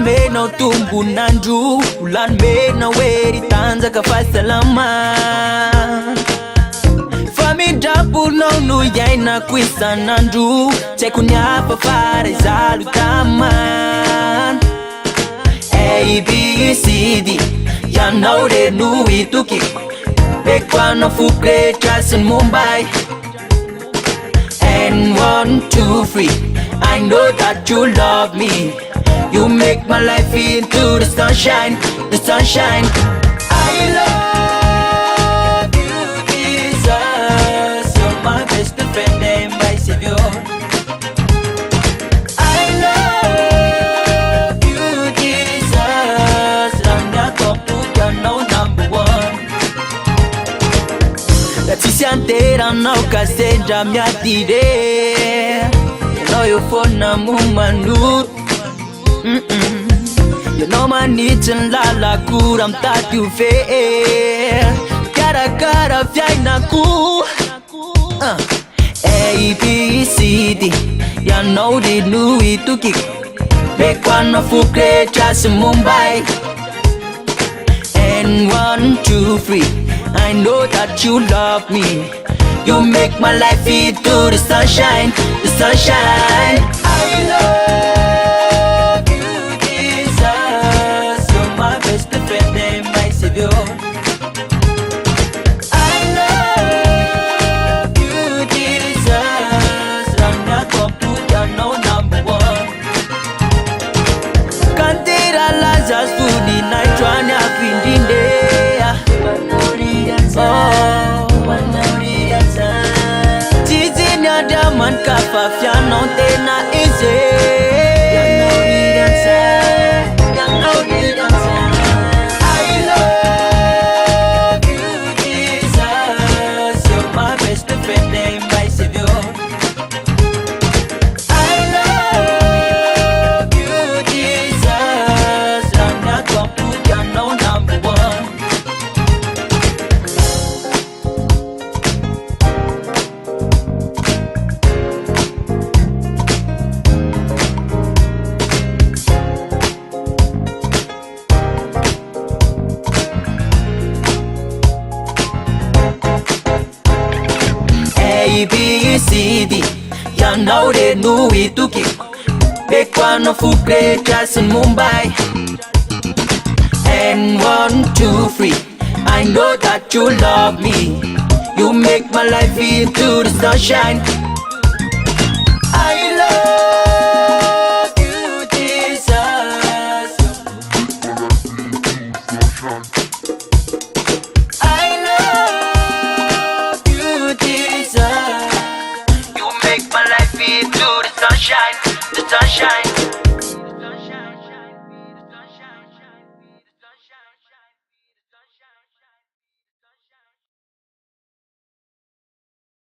menao tombonandro Volanomenao hoe ry tanjaka fahasalama Fa mindraponao no iainako isanandro Tsy haiko ny hafa fa ray zalo taman ABCD Ianao re no itoky Beko anao foko rehetra sy ny Mumbai And 1, 2, 3 I know that you love me You make my life into the sunshine The sunshine I love you, Jesus You're my best friend and my savior I love you, Jesus Ranga komputer no number one La tsisy anteranao ka sendra miatire Ianao eo foana mo manoto Ianao manitsy ny lalako raha mitady ho very Karakara fiainako ABCD Ianao re no itokiko Beko anao foko rehetra sy Mumbai And 1, 2, 3 I know that you love me You make my life into the sunshine The sunshine I love you, Jesus You're my best friend and my savior I love you, Jesus Ranga komputer no number one Kantira laza suni na chwani apindinde Diamond kafa fianao tena izy I love you, Jesus You're my best friend and my savior I love you, Jesus Ranga komputer no number one ABCD Ianao re no itokiko Beko anao foko rehetra sy ny Mumbai And 1, 2, 3 I know that you love me You make my life into the sunshine I love you, Jesus I love you, Jesus You make my life into the sunshine